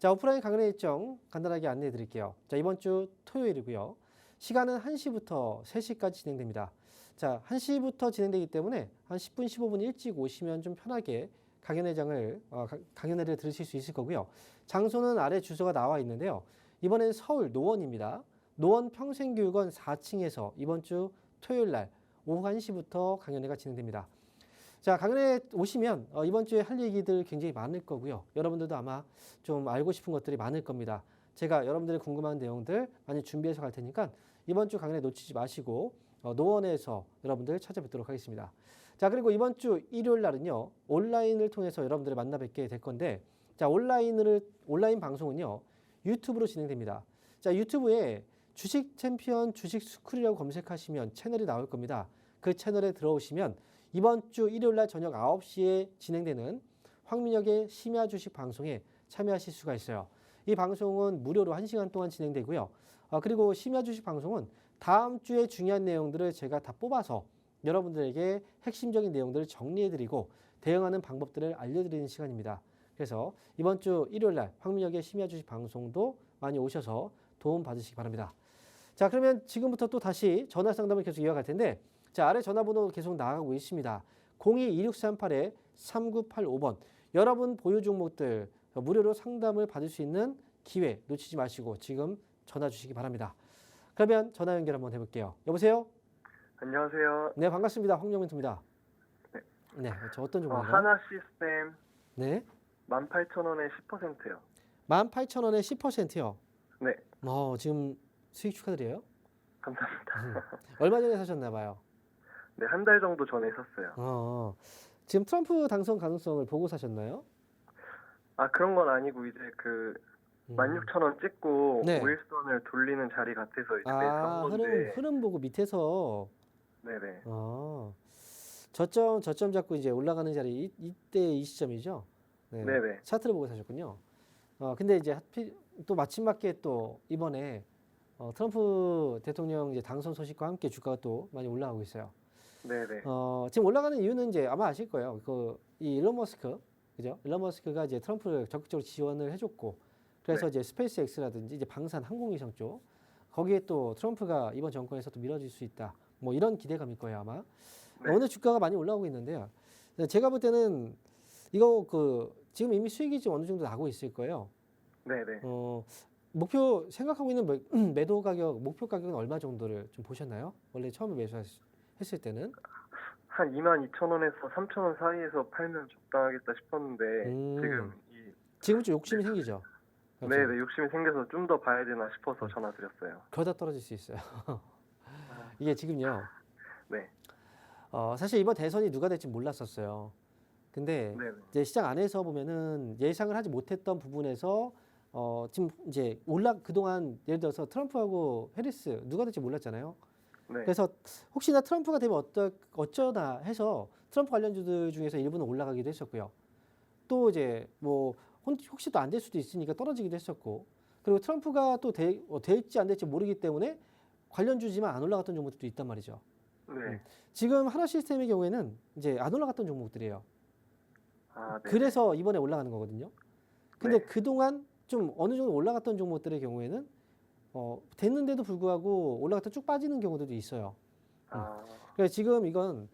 자, 오프라인 강연회 일정 간단하게 안내해 드릴게요. 자, 이번 주 토요일이고요. 시간은 1시부터 3시까지 진행됩니다. 자, 1시부터 진행되기 때문에 한 10분, 15분 일찍 오시면 좀 편하게 강연회를 들으실 수 있을 거고요. 장소는 아래 주소가 나와 있는데요. 이번엔 서울 노원입니다. 노원 평생교육원 4층에서 이번 주 토요일 날 오후 1시부터 강연회가 진행됩니다. 자, 강연회 오시면 이번 주에 할 얘기들 굉장히 많을 거고요. 여러분들도 아마 좀 알고 싶은 것들이 많을 겁니다. 제가 여러분들의 궁금한 내용들 많이 준비해서 갈 테니까 이번 주 강연회 놓치지 마시고 노원에서 여러분들 찾아뵙도록 하겠습니다. 자, 그리고 이번 주 일요일 날은요, 온라인을 통해서 여러분들을 만나 뵙게 될 건데, 자, 온라인 방송은요, 유튜브로 진행됩니다. 자, 유튜브에 주식 챔피언 주식 스쿨이라고 검색하시면 채널이 나올 겁니다. 그 채널에 들어오시면 이번 주 일요일 날 저녁 9시에 진행되는 황민혁의 심야 주식 방송에 참여하실 수가 있어요. 이 방송은 무료로 1시간 동안 진행되고요. 그리고 심야 주식 방송은 다음 주에 중요한 내용들을 제가 다 뽑아서 여러분들에게 핵심적인 내용들을 정리해드리고 대응하는 방법들을 알려드리는 시간입니다. 그래서 이번 주 일요일 날 황민혁의 심야 주식 방송도 많이 오셔서 도움 받으시기 바랍니다. 자, 그러면 지금부터 또 다시 전화 상담을 계속 이어갈 텐데, 자, 아래 전화번호 계속 나가고 있습니다. 02-2638-3985번. 여러분 보유 종목들 무료로 상담을 받을 수 있는 기회 놓치지 마시고 지금 전화 주시기 바랍니다. 그러면 전화 연결 한번 해볼게요. 여보세요? 안녕하세요. 네, 반갑습니다. 황영민입니다. 네. 네, 저 어떤 종목인가요? 하나 시스템 네, 18,000원에 10%요. 18,000원에 10%요. 네, 지금 수익 축하드려요. 감사합니다. 얼마 전에 사셨나 봐요. 네, 한 달 정도 전에 샀어요. 지금 트럼프 당선 가능성을 보고 사셨나요? 그런 건 아니고 이제 그 16,000원 찍고 네. 5일선을 돌리는 자리 같아서 이제 산 건데. 흐름 보고 밑에서 네네. 저점 잡고 이제 올라가는 자리 이때 이 시점이죠. 네. 네네. 차트를 보고 사셨군요. 근데 이제 하필 또 마침 맞게 또 이번에 트럼프 대통령 이제 당선 소식과 함께 주가가 또 많이 올라가고 있어요. 네네. 지금 올라가는 이유는 이제 아마 아실 거예요. 이 일론 머스크, 그죠? 일론 머스크가 이제 트럼프를 적극적으로 지원을 해줬고, 그래서 네. 이제 스페이스 X라든지 이제 방산 항공위성 쪽 거기에 또 트럼프가 이번 정권에서 또 밀어줄 수 있다. 뭐 이런 기대감일 거예요 아마. 네. 오늘 주가가 많이 올라오고 있는데요. 제가 볼 때는 이거 지금 이미 수익이 좀 어느 정도 나고 있을 거예요. 네네. 목표 생각하고 있는 매도 가격, 목표 가격은 얼마 정도를 좀 보셨나요? 원래 처음에 매수했을 때는 한 22,000원에서 3,000원 사이에서 팔면 적당하겠다 싶었는데 지금 좀 욕심이 생기죠. 네네, 욕심이 생겨서 좀 더 봐야 되나 싶어서 전화 드렸어요. 그러다 떨어질 수 있어요. 이게 지금요. 네. 사실 이번 대선이 누가 될지 몰랐었어요. 근데 네네. 이제 시장 안에서 보면은 예상을 하지 못했던 부분에서 지금 이제 그동안 예를 들어서 트럼프하고 해리스 누가 될지 몰랐잖아요. 네. 그래서 혹시나 트럼프가 되면 어쩌나 해서 트럼프 관련주들 중에서 일부는 올라가기도 했었고요. 또 이제 뭐 혹시 또 안 될 수도 있으니까 떨어지기도 했었고, 그리고 트럼프가 또 될지 안 될지 모르기 때문에 관련주지만 안 올라갔던 종목들도 있단 말이죠. 네. 지금 하나 시스템의 경우에는 이제 안 올라갔던 종목들이에요. 네. 그래서 이번에 올라가는 거거든요. 근데 네. 그동안 좀 어느 정도 올라갔던 종목들의 경우에는 됐는데도 불구하고 올라갔다 쭉 빠지는 경우들도 있어요. 그래서 지금 이건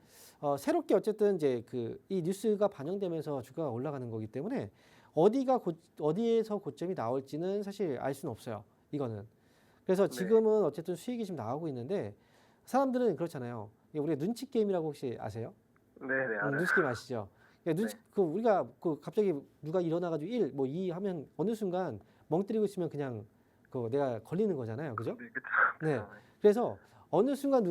새롭게 어쨌든 이제 이 뉴스가 반영되면서 주가가 올라가는 거기 때문에 어디에서 고점이 나올지는 사실 알 수는 없어요. 이거는. 그래서 지금은 어쨌든 수익이 좀 나오고 있는데 사람들은 그렇잖아요. 우리가 눈치 게임이라고 혹시 아세요? 네네, 알아요. 눈치 게임 아시죠? 우리가 갑자기 누가 일어나가지고 1, 뭐 2 하면 어느 순간 멍 때리고 있으면 그냥 내가 걸리는 거잖아요. 그죠? 네, 그쵸. 네. 그래서 어느 순간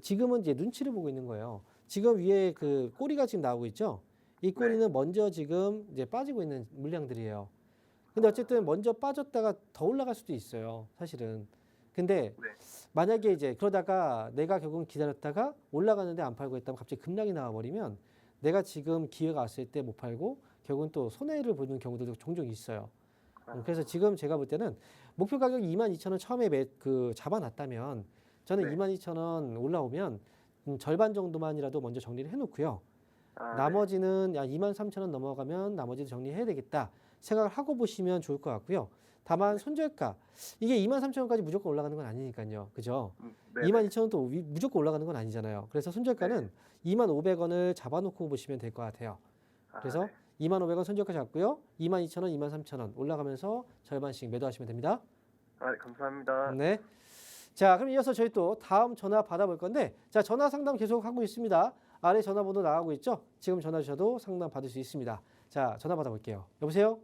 지금은 이제 눈치를 보고 있는 거예요. 지금 위에 꼬리가 지금 나오고 있죠? 이 꼬리는 먼저 지금 이제 빠지고 있는 물량들이에요. 근데 어쨌든 먼저 빠졌다가 더 올라갈 수도 있어요. 사실은. 근데 만약에 이제 그러다가 내가 결국은 기다렸다가 올라가는데 안 팔고 있다면 갑자기 급락이 나와버리면 내가 지금 기회가 왔을 때 못 팔고 결국은 또 손해를 보는 경우들도 종종 있어요. 그래서 지금 제가 볼 때는 목표 가격이 22,000원 처음에 잡아놨다면 저는 22,000원 올라오면 절반 정도만이라도 먼저 정리를 해놓고요. 아, 네. 나머지는 23,000원 넘어가면 나머지도 정리해야 되겠다 생각을 하고 보시면 좋을 것 같고요. 다만 손절가 이게 23,000원까지 무조건 올라가는 건 아니니까요. 그죠? 네. 22,000원 또 무조건 올라가는 건 아니잖아요. 그래서 손절가는 25,000원을 잡아놓고 보시면 될 것 같아요. 아, 그래서 네. 25,000원 손절가 잡고요. 22,000원, 23,000원 올라가면서 절반씩 매도하시면 됩니다. 아, 네, 감사합니다. 네. 자, 그럼 이어서 저희 또 다음 전화 받아볼 건데, 자, 전화 상담 계속 하고 있습니다. 아래 전화번호 나가고 있죠? 지금 전화 주셔도 상담 받을 수 있습니다. 자, 전화 받아볼게요. 여보세요?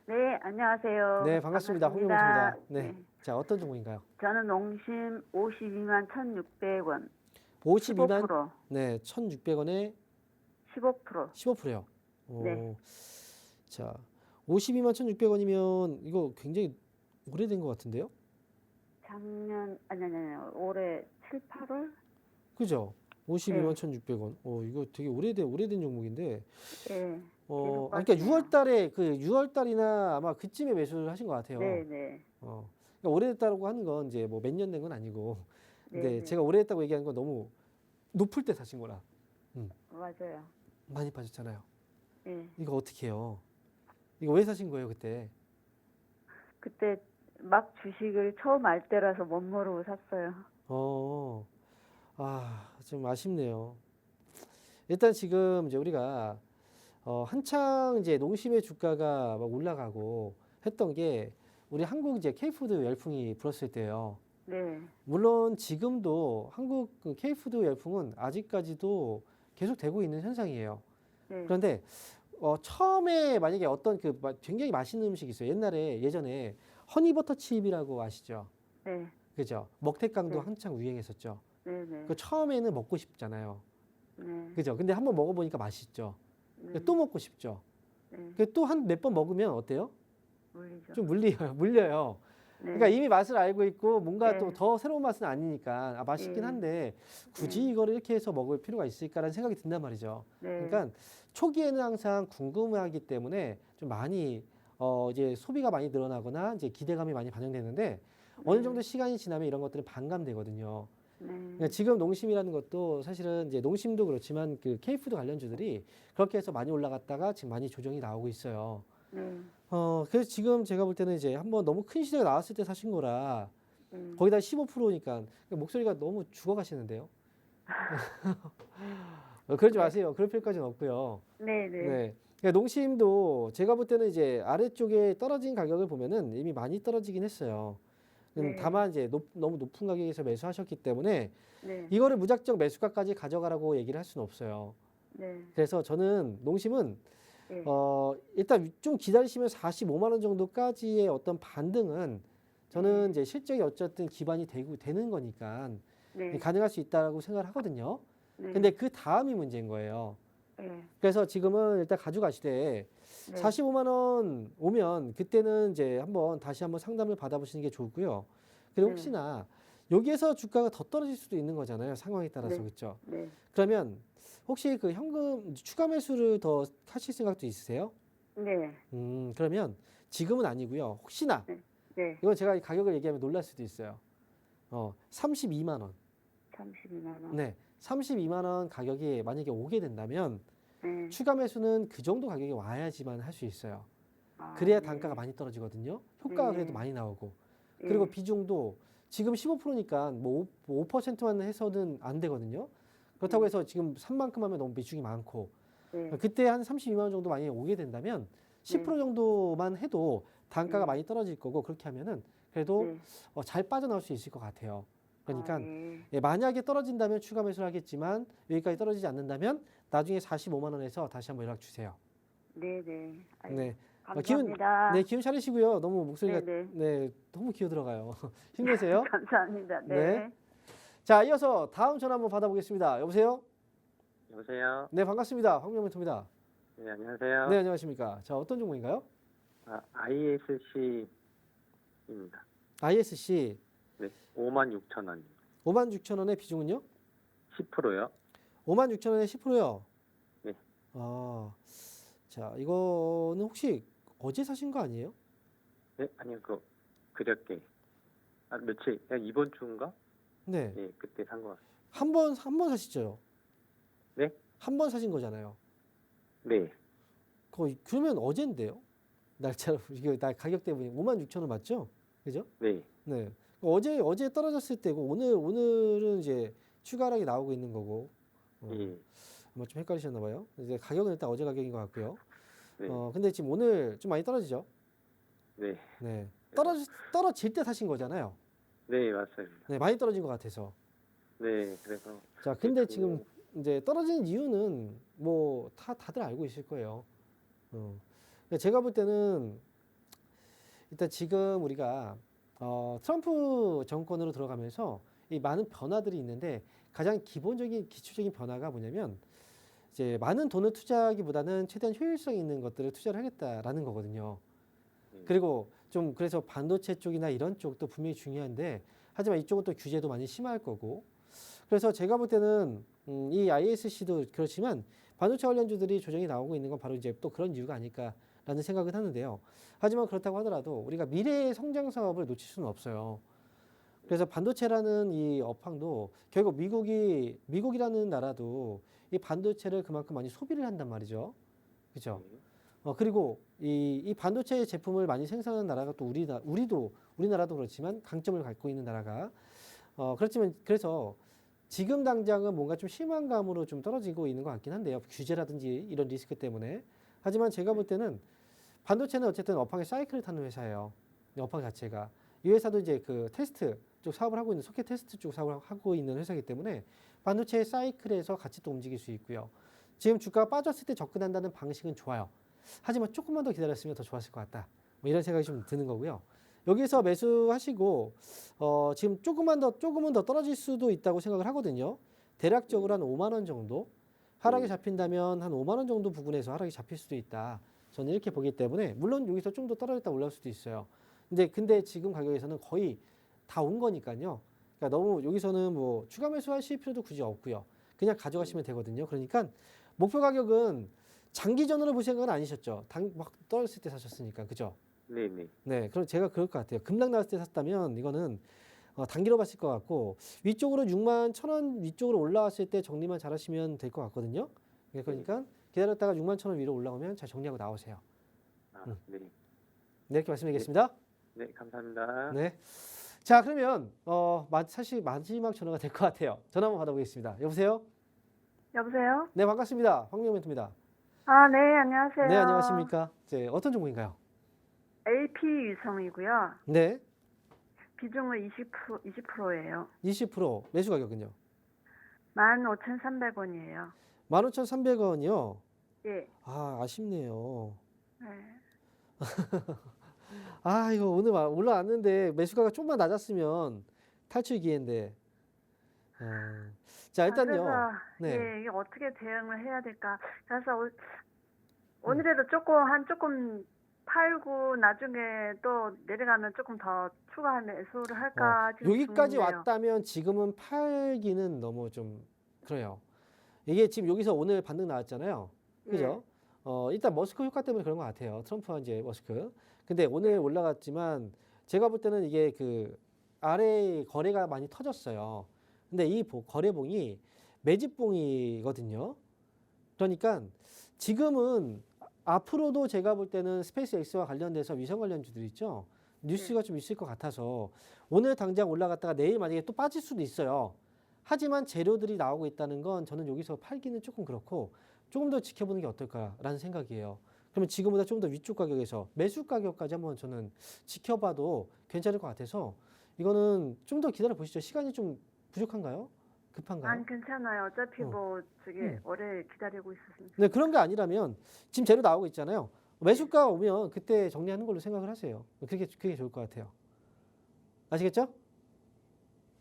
네, 안녕하세요. 네, 반갑습니다. 홍명호입니다. 네. 자, 어떤 종목인가요? 저는 농심 52만 1,600원. 52만 15%. 네, 1,600원에 15%. 15%요. 네. 자, 52만 1,600원이면 이거 굉장히 오래된 것 같은데요? 작년 아니 올해 7, 8월? 그죠? 52만 네. 1,600원. 이거 되게 오래된 종목인데. 네. 그러니까 6월 달에 6월 달이나 아마 그쯤에 매수를 하신 것 같아요. 네, 네. 그러니까 오래됐다고 하는 건 이제 뭐 몇 년 된 건 아니고. 근데 네, 네. 제가 오래됐다고 얘기하는 건 너무 높을 때 사신 거라. 맞아요. 많이 빠졌잖아요. 네. 이거 어떻게 해요? 이거 왜 사신 거예요, 그때? 그때 막 주식을 처음 알 때라서 못 모르고 샀어요. 좀 아쉽네요. 일단 지금 이제 우리가 한창 이제 농심의 주가가 막 올라가고 했던 게 우리 한국 이제 K푸드 열풍이 불었을 때예요. 네. 물론 지금도 한국 그 K푸드 열풍은 아직까지도 계속 되고 있는 현상이에요. 네. 그런데 처음에 만약에 어떤 굉장히 맛있는 음식이 있어요. 예전에 허니버터칩이라고 아시죠? 네. 그죠? 먹태깡도 네. 한창 유행했었죠. 네, 네. 그 처음에는 먹고 싶잖아요. 네. 그죠? 근데 한번 먹어보니까 맛있죠. 네. 또 먹고 싶죠. 네. 또 한 몇 번 먹으면 어때요? 물리죠. 좀 물려요. 네. 그러니까 이미 맛을 알고 있고 뭔가 네. 또 더 새로운 맛은 아니니까 맛있긴 네. 한데 굳이 네. 이거를 이렇게 해서 먹을 필요가 있을까라는 생각이 든단 말이죠. 네. 그러니까 초기에는 항상 궁금하기 때문에 좀 많이 이제 소비가 많이 늘어나거나 이제 기대감이 많이 반영되는데 어느 정도 시간이 지나면 이런 것들은 반감되거든요. 네. 그러니까 지금 농심이라는 것도 사실은 이제 농심도 그렇지만 그 K푸드 관련주들이 그렇게 해서 많이 올라갔다가 지금 많이 조정이 나오고 있어요. 네. 그래서 지금 제가 볼 때는 이제 한번 너무 큰 시대가 나왔을 때 사신 거라 네. 거기다 15%니까 목소리가 너무 죽어가시는데요. 그러지 마세요. 그럴 필요까지는 없고요. 네, 네. 네. 그러니까 농심도 제가 볼 때는 이제 아래쪽에 떨어진 가격을 보면은 이미 많이 떨어지긴 했어요. 네. 다만 이제 너무 높은 가격에서 매수하셨기 때문에 네. 이거를 무작정 매수가까지 가져가라고 얘기를 할 수는 없어요. 네. 그래서 저는 농심은 네. 일단 좀 기다리시면 45만 원 정도까지의 어떤 반등은 저는 이제 실적이 어쨌든 기반이 되는 거니까 네. 가능할 수 있다라고 생각을 하거든요. 네. 근데 그 다음이 문제인 거예요. 네. 그래서 지금은 일단 가져가시되 네. 45만 원 오면 그때는 이제 다시 한번 상담을 받아보시는 게 좋고요. 그리고 네. 혹시나 여기에서 주가가 더 떨어질 수도 있는 거잖아요. 상황에 따라서 네. 그렇죠. 네. 그러면 혹시 그 현금 추가 매수를 더 하실 생각도 있으세요? 네. 그러면 지금은 아니고요. 혹시나 네. 이건 제가 이 가격을 얘기하면 놀랄 수도 있어요. 32만 원. 32만 원. 네. 32만 원 가격이 만약에 오게 된다면 네. 추가 매수는 그 정도 가격이 와야지만 할 수 있어요. 아, 그래야 네. 단가가 많이 떨어지거든요. 효과가 네. 그래도 많이 나오고. 네. 그리고 비중도 지금 15%니까 뭐 5%만 해서는 안 되거든요. 그렇다고 해서 지금 3만큼 하면 너무 비중이 많고 네. 그때 한 32만 원 정도 많이 오게 된다면 10% 정도만 해도 단가가 많이 떨어질 거고 그렇게 하면은 그래도 네. 잘 빠져나올 수 있을 것 같아요. 그러니까 아, 네. 예, 만약에 떨어진다면 추가 매수를 하겠지만 여기까지 떨어지지 않는다면 나중에 45만 원에서 다시 한번 연락 주세요. 네, 네. 아유, 네. 감사합니다. 기운 차리시고요. 너무 목소리가 네, 네, 너무 기어 들어가요. 힘내세요. 감사합니다. 네. 네. 자, 이어서 다음 전화 한번 받아보겠습니다. 여보세요? 여보세요. 네, 반갑습니다. 황명멘토입니다. 네, 안녕하세요. 네, 안녕하십니까. 자, 어떤 종목인가요? ISC입니다. ISC 네, 56,000원. 56,000원의 비중은요? 10%요. 56,000원에 10%요. 네. 자, 이거는 혹시 어제 사신 거 아니에요? 네, 아니요, 그저께. 며칠, 이번 주인가? 네. 네, 그때 산 거 같아요. 한 번 사시죠? 네? 한 번 사신 거잖아요. 네. 그러면 어젠데요? 날짜로 이게 날 가격 때문에 56,000원 맞죠? 그죠? 네. 네. 어제 떨어졌을 때고 오늘은 이제 추가 하락이 나오고 있는 거고. 예. 아마 좀 헷갈리셨나 봐요. 이제 가격은 일단 어제 가격인 것 같고요. 네. 근데 지금 오늘 좀 많이 떨어지죠? 네. 네. 떨어질 때 사신 거잖아요. 네, 맞습니다. 네, 많이 떨어진 것 같아서. 네, 그래서 자, 근데 지금 이제 떨어지는 이유는 뭐 다들 알고 있을 거예요. 근데 제가 볼 때는 일단 지금 우리가 트럼프 정권으로 들어가면서 이 많은 변화들이 있는데 가장 기본적인 기초적인 변화가 뭐냐면 이제 많은 돈을 투자하기보다는 최대한 효율성 있는 것들을 투자를 하겠다라는 거거든요. 그리고 좀 그래서 반도체 쪽이나 이런 쪽도 분명히 중요한데 하지만 이쪽은 또 규제도 많이 심할 거고 그래서 제가 볼 때는 이 ISC도 그렇지만 반도체 관련주들이 조정이 나오고 있는 건 바로 이제 또 그런 이유가 아닐까라는 생각은 하는데요. 하지만 그렇다고 하더라도 우리가 미래의 성장 사업을 놓칠 수는 없어요. 그래서 반도체라는 이 업황도 결국 미국이라는 나라도 이 반도체를 그만큼 많이 소비를 한단 말이죠. 그죠? 그리고 이 반도체 제품을 많이 생산하는 나라가 또 우리나라도 그렇지만 강점을 갖고 있는 나라가 그렇지만 그래서 지금 당장은 뭔가 좀 실망감으로 좀 떨어지고 있는 것 같긴 한데요. 규제라든지 이런 리스크 때문에. 하지만 제가 볼 때는 반도체는 어쨌든 업황의 사이클을 타는 회사예요. 이 업황 자체가. 이 회사도 이제 그 테스트 쪽 사업을 하고 있는 소켓 테스트 쪽 사업을 하고 있는 회사이기 때문에 반도체의 사이클에서 같이 또 움직일 수 있고요. 지금 주가가 빠졌을 때 접근한다는 방식은 좋아요. 하지만 조금만 더 기다렸으면 더 좋았을 것 같다. 뭐 이런 생각이 좀 드는 거고요. 여기서 매수하시고 지금 조금은 더 떨어질 수도 있다고 생각을 하거든요. 대략적으로 한 5만 원 정도 하락이 잡힌다면 한 5만 원 정도 부근에서 하락이 잡힐 수도 있다. 저는 이렇게 보기 때문에 물론 여기서 좀 더 떨어졌다 올라올 수도 있어요. 근데 지금 가격에서는 거의 다 온 거니까요. 그러니까 너무 여기서는 뭐 추가 매수하실 필요도 굳이 없고요. 그냥 가져가시면 되거든요. 그러니까 목표 가격은 장기전으로 보시는 건 아니셨죠. 막 떨어졌을 때 사셨으니까. 그죠? 네네. 네. 그럼 제가 그럴 것 같아요. 급락 나왔을 때 샀다면 이거는 단기로 봤을 것 같고 위쪽으로 6만 1,000원 위쪽으로 올라왔을 때 정리만 잘 하시면 될 것 같거든요. 그러니까 기다렸다가 6만 1,000원 위로 올라오면 잘 정리하고 나오세요. 네. 네, 이렇게 말씀드리겠습니다. 네, 감사합니다. 네. 자, 그러면 사실 마지막 전화가 될 것 같아요. 전화 한번 받아보겠습니다. 여보세요? 여보세요? 네, 반갑습니다. 황명 멘토입니다. 아, 네, 안녕하세요. 네, 안녕하십니까? 이제 어떤 종목인가요? AP 위성이고요. 네, 비중은 20%예요. 20% 매수 가격은요? 15,300원이에요. 15,300원이요? 예. 아, 아쉽네요. 네. 이거 오늘 올라왔는데 매수가가 좀만 낮았으면 탈출 기회인데. 자, 일단요. 그래서 네. 예, 이게 어떻게 대응을 해야 될까? 그래서 오늘에도 조금 팔고 나중에 또 내려가면 조금 더 추가 매수를 할까 지금 여기까지 중이네요. 왔다면 지금은 팔기는 너무 좀 그래요. 이게 지금 여기서 오늘 반등 나왔잖아요. 그죠? 일단 머스크 효과 때문에 그런 것 같아요. 트럼프와 이제 머스크. 근데 오늘 올라갔지만 제가 볼 때는 이게 그 아래 거래가 많이 터졌어요. 근데 이 거래봉이 매집봉이거든요. 그러니까 지금은 앞으로도 제가 볼 때는 스페이스 X와 관련돼서 위성 관련주들 있죠. 뉴스가 좀 있을 것 같아서 오늘 당장 올라갔다가 내일 만약에 또 빠질 수도 있어요. 하지만 재료들이 나오고 있다는 건 저는 여기서 팔기는 조금 그렇고 조금 더 지켜보는 게 어떨까라는 생각이에요. 그러면 지금보다 좀 더 위쪽 가격에서 매수 가격까지 한번 저는 지켜봐도 괜찮을 것 같아서 이거는 좀 더 기다려 보시죠. 시간이 좀 부족한가요? 급한가요? 아니 괜찮아요. 어차피 뭐 오래 기다리고 있었습니다. 네, 그런 게 아니라면 지금 재료 나오고 있잖아요. 매수가 오면 그때 정리하는 걸로 생각을 하세요. 그게 좋을 것 같아요. 아시겠죠?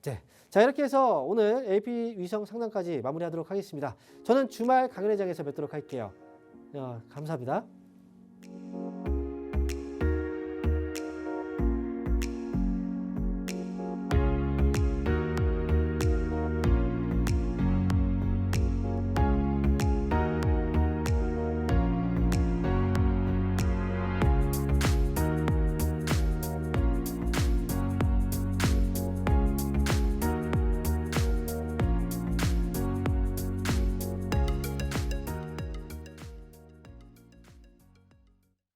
네. 자, 이렇게 해서 오늘 AP 위성 상담까지 마무리하도록 하겠습니다. 저는 주말 강연회장에서 뵙도록 할게요. 감사합니다.